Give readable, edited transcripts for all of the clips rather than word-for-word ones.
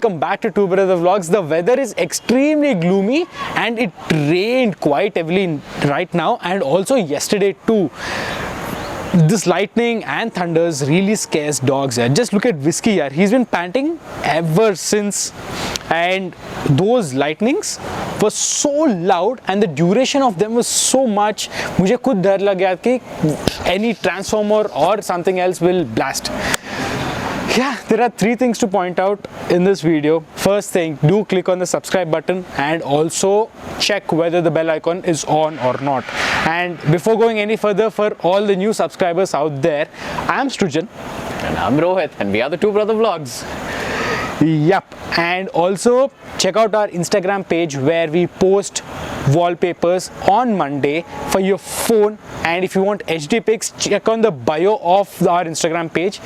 welcome back to Two Brother Vlogs. The weather is extremely gloomy and it rained quite heavily right now and also yesterday too. This lightning and thunders really scares dogs here. Just look at Whiskey here. He's been panting ever since, and those lightnings were so loud and the duration of them was so much. मुझे खुद डर लग गया कि any transformer or something else will blast. Yeah, there are three things to point out in this video. First thing, do click on the subscribe button and also check whether the bell icon is on or not. And before going any further, for all the new subscribers out there, I am Srujan. And I'm Rohit, and we are the Two Brother Vlogs. Yup, and also check out our Instagram page where we post wallpapers on Monday for your phone, and if you want HD pics, check on the bio of our Instagram page,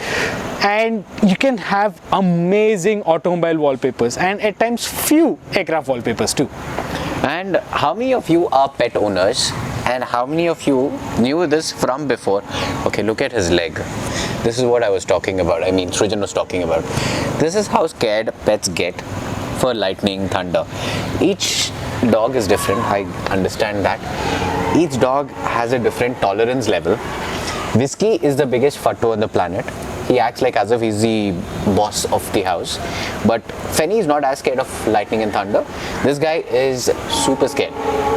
and you can have amazing automobile wallpapers and at times few aircraft wallpapers too. And how many of you are pet owners? And how many of you knew this from before? Okay, look at his leg. This is what I was talking about. I mean, Srujan was talking about. This is how scared pets get for lightning, thunder. Each dog is different. I understand that. Each dog has a different tolerance level. Whiskey is the biggest fatto on the planet. He acts like as if he's the boss of the house. But Fenny is not as scared of lightning and thunder. This guy is super scared.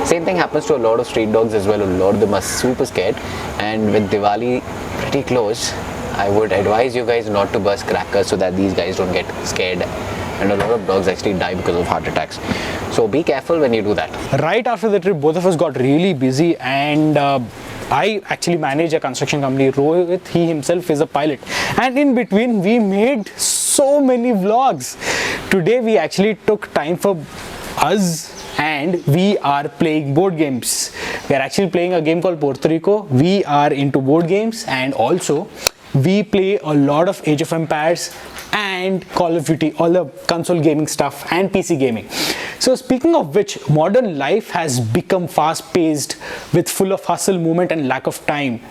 Same thing happens to a lot of street dogs as well. A lot of them are super scared. And with Diwali pretty close, I would advise you guys not to burst crackers so that these guys don't get scared. And a lot of dogs actually die because of heart attacks. So be careful when you do that. Right after the trip, both of us got really busy, and I actually manage a construction company. Rohit, he himself is a pilot, and in between we made so many vlogs. Today we actually took time for us and we are playing board games. We are actually playing a game called Puerto Rico. We are into board games, and also we play a lot of Age of Empires and Call of Duty, all the console gaming stuff and PC gaming. So speaking of which, modern life has become fast-paced with full of hustle, movement and lack of time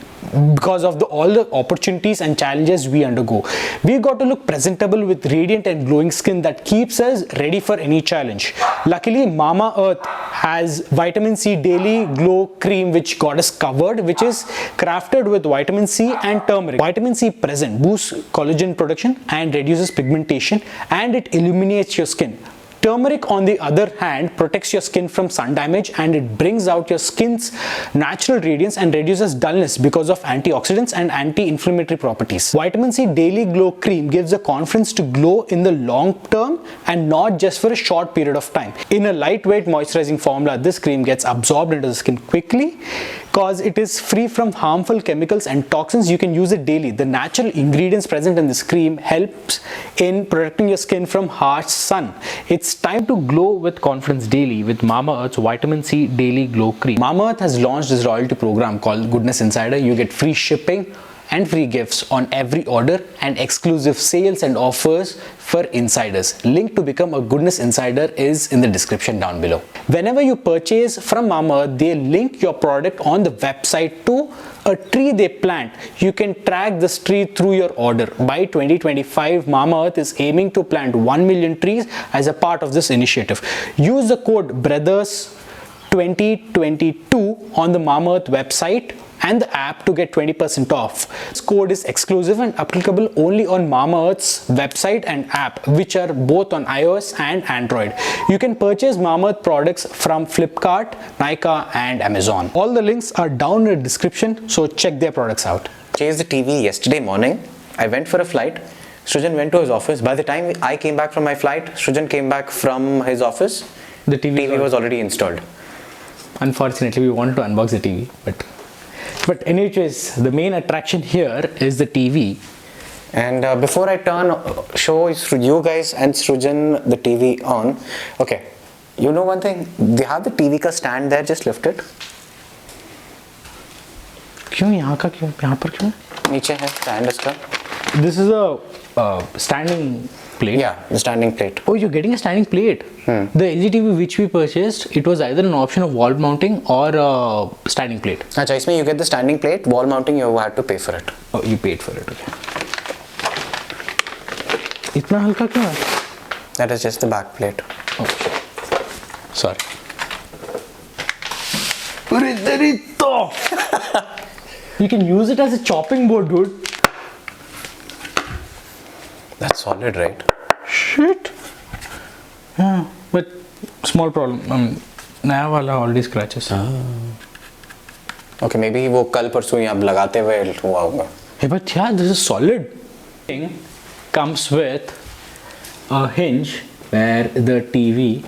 because of all the opportunities and challenges we undergo. We got to look presentable with radiant and glowing skin that keeps us ready for any challenge. Luckily, Mama Earth has Vitamin C Daily Glow Cream which got us covered, which is crafted with vitamin C and turmeric. Vitamin C present boosts collagen production and reduces pigmentation, and it illuminates your skin. Turmeric, on the other hand, protects your skin from sun damage, and it brings out your skin's natural radiance and reduces dullness because of antioxidants and anti-inflammatory properties. Vitamin C Daily Glow Cream gives the confidence to glow in the long term and not just for a short period of time. In a lightweight moisturizing formula, this cream gets absorbed into the skin quickly because it is free from harmful chemicals and toxins. You can use it daily. The natural ingredients present in this cream helps in protecting your skin from harsh sun. It's time to glow with confidence daily with Mama Earth's Vitamin C Daily Glow Cream. Mama Earth has launched this loyalty program called Goodness Insider. You get free shipping and free gifts on every order and exclusive sales and offers for insiders. Link to become a Goodness Insider is in the description down below. Whenever you purchase from Mama Earth, they link your product on the website to a tree they plant. You can track this tree through your order. By 2025, Mama Earth is aiming to plant 1 million trees as a part of this initiative. Use the code BROTHERS2022 on the Mama Earth website and the app to get 20% off. This code is exclusive and applicable only on Mama Earth's website and app, which are both on iOS and Android. You can purchase Mama Earth products from Flipkart, Nykaa and Amazon. All the links are down in the description, so check their products out. Changed the TV yesterday morning. I went for a flight. Srujan went to his office. By the time I came back from my flight, Srujan came back from his office. The TV was already installed. Unfortunately, we wanted to unbox the TV, but anyways, the main attraction here is the TV. And before I show you guys and Srujan the TV on, okay, you know one thing, they have the TV ka stand there, just lift it. क्यों यहाँ का क्यों यहाँ पर क्यों नीचे है stand इसका. This is a standing plate. Yeah, the standing plate. Oh, you're getting a standing plate. The LG TV which we purchased, it was either an option of wall mounting or a standing plate. अच्छा, इसमें you get the standing plate, wall mounting you had to pay for it. Oh, you paid for it, okay. इतना हल्का क्यों है? That is just the back plate. Sorry. You can use it as a chopping board, dude. That's solid, right? Shit. Yeah, but small problem. नया वाला already scratches. Okay, maybe वो कल परसों यहाँ लगाते हुए हुआ होगा. Hey, but yeah, this is solid. Thing comes with a hinge where the TV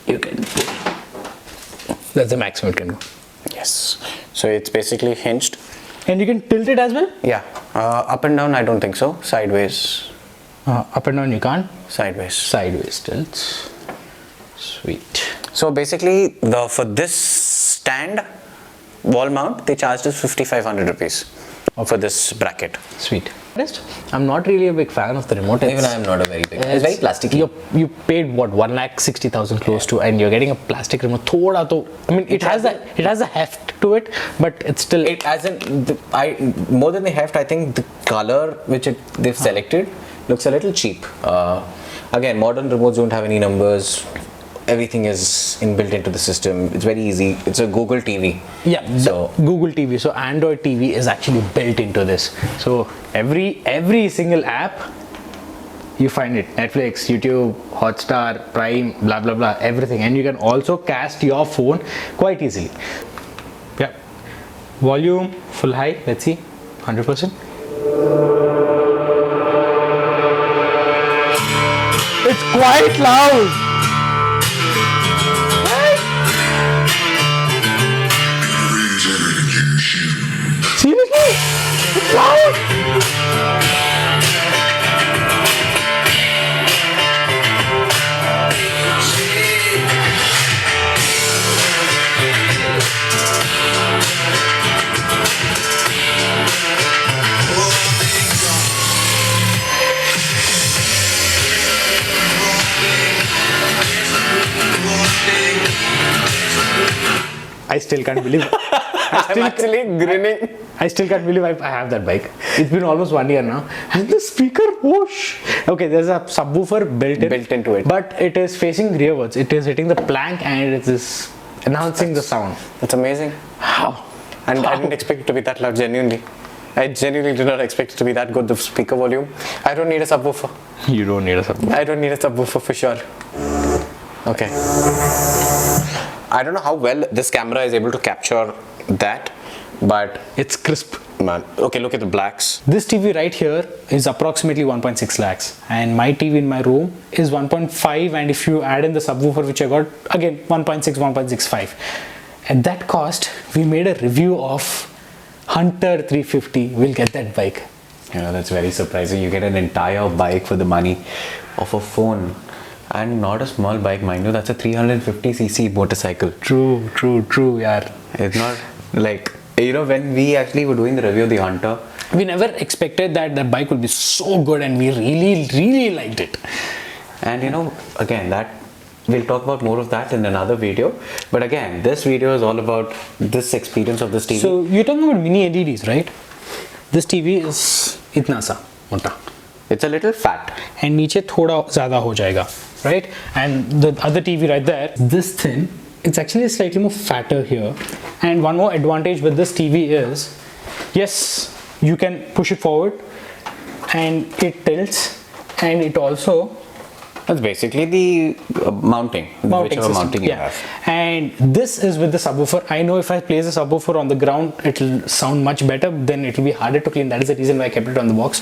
you can. That's the maximum it can go. Yes. So it's basically hinged. And you can tilt it as well? Yeah. Up and down, I don't think so. Sideways. Up and down you can't? Sideways. Sideways tilts. Sweet. So basically, for this stand, wall mount, they charged us 5,500 rupees for this bracket. Sweet. I'm not really a big fan of the remote. Even I am not a very big. It's very plasticky. You paid what 1,60,000 close to, and you're getting a plastic remote. Thoda to, I mean, it has a heft to it, but it's still. It hasn't. More than the heft, I think the color which they've selected looks a little cheap. Again, modern remotes don't have any numbers. Everything is inbuilt into the system. It's very easy. It's a Google TV. Yeah, so Google TV. So Android TV is actually built into this. So every single app, you find it. Netflix, YouTube, Hotstar, Prime, blah blah blah, everything. And you can also cast your phone quite easily. Yeah. Volume full high. Let's see, 100%. It's quite loud. Seriously? It's loud! I still can't believe it. I'm actually grinning. I still can't believe I have that bike. It's been almost 1 year now. And the speaker, whoosh! Okay, there's a subwoofer built into it. But it is facing rearwards. It is hitting the plank and it is announcing the sound. That's amazing. How? And I didn't expect it to be that loud, genuinely. I genuinely did not expect it to be that good, the speaker volume. I don't need a subwoofer. You don't need a subwoofer. I don't need a subwoofer for sure. Okay. I don't know how well this camera is able to capture that, but It's crisp. man, okay, look at the blacks. This TV right here is approximately 1.6 lakhs and my TV in my room is 1.5, and if you add in the subwoofer which I got, again 1.6, 1.65. At that cost, we made a review of Hunter 350. We'll get that bike. Yeah, that's very surprising. You get an entire bike for the money of a phone. And not a small bike, mind you, that's a 350cc motorcycle. True, yeah. It's not like, you know, when we actually were doing the review of the Hunter, We never expected that the bike would be so good, and we really liked it. and you know, again, that we'll talk about more of that in another video. But again, this video is all about this experience of this TV. So you're talking about mini LEDs, right? This TV is इतना सा मोटा. It's a little fat. And नीचे थोड़ा ज़्यादा हो जाएगा, right? And the other TV right there, this thin, it's actually slightly more fatter here. And one more advantage with this TV is, yes, you can push it forward and it tilts, and it also That's basically the mounting whichever system. mounting you Yeah. have. And this is with the subwoofer. I know if I place a subwoofer on the ground, it'll sound much better. Then it will be harder to clean. That is the reason why I kept it on the box.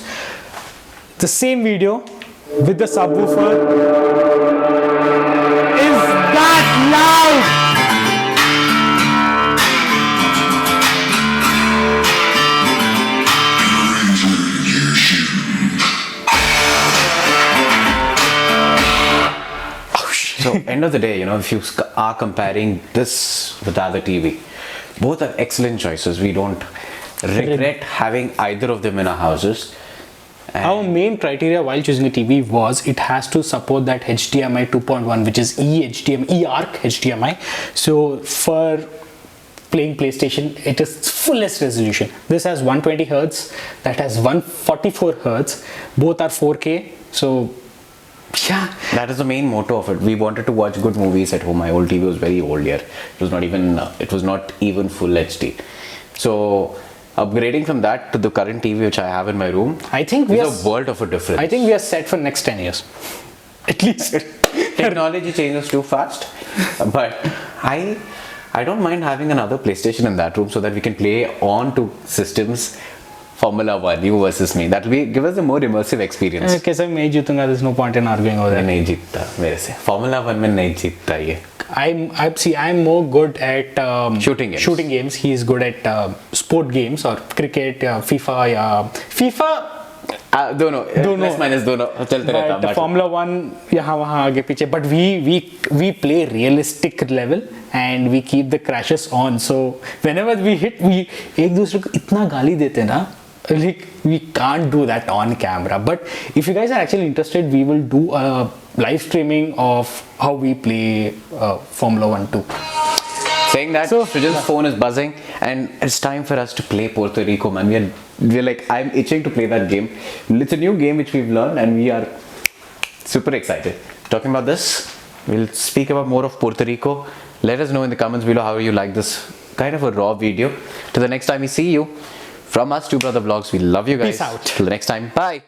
The same video with the subwoofer is that loud. So end of the day, you know, if you are comparing this with the other TV, both are excellent choices. We don't regret having either of them in our houses. And Our main criteria while choosing a TV was it has to support that HDMI 2.1, which is eARC HDMI. So for playing PlayStation, it is fullest resolution. This has 120 Hertz, that has 144 Hertz. Both are 4K. So Yeah. That is the main motto of it. We wanted to watch good movies at home. My old TV was very old here. It was not even full HD. So upgrading from that to the current TV which I have in my room, I think we is a world of a difference. I think we are set for next 10 years. At least. Technology changes too fast, but I don't mind having another PlayStation in that room so that we can play on to systems. Formula 1, you versus me. That will give us a more immersive experience. Okay, sir, मैं जीतूंगा. There's no point in arguing over मैं that. नहीं जीतता मेरे से. Formula 1 में नहीं जीतता ये. I'm more good at Shooting games. Shooting games. He's good at sport games or cricket, FIFA. दोनों प्लस माइनस दोनों चलते रहता But Formula 1 यहाँ वहाँ आगे पीछे. But we play realistic level and we keep the crashes on. So whenever we hit, we एक दूसरे को इतना गाली देते हैं ना. Like we can't do that on camera. But if you guys are actually interested, we will do a live streaming of how we play Formula 1 too. Saying that, Srijan's phone is buzzing and it's time for us to play Puerto Rico, man. We're like, I'm itching to play that game. It's a new game which we've learned and we are super excited. Talking about this, we'll speak about more of Puerto Rico. Let us know in the comments below how you like this kind of a raw video. Till the next time we see you, from us, Two Brother Vlogs, we love you guys. Peace out. Till the next time, bye.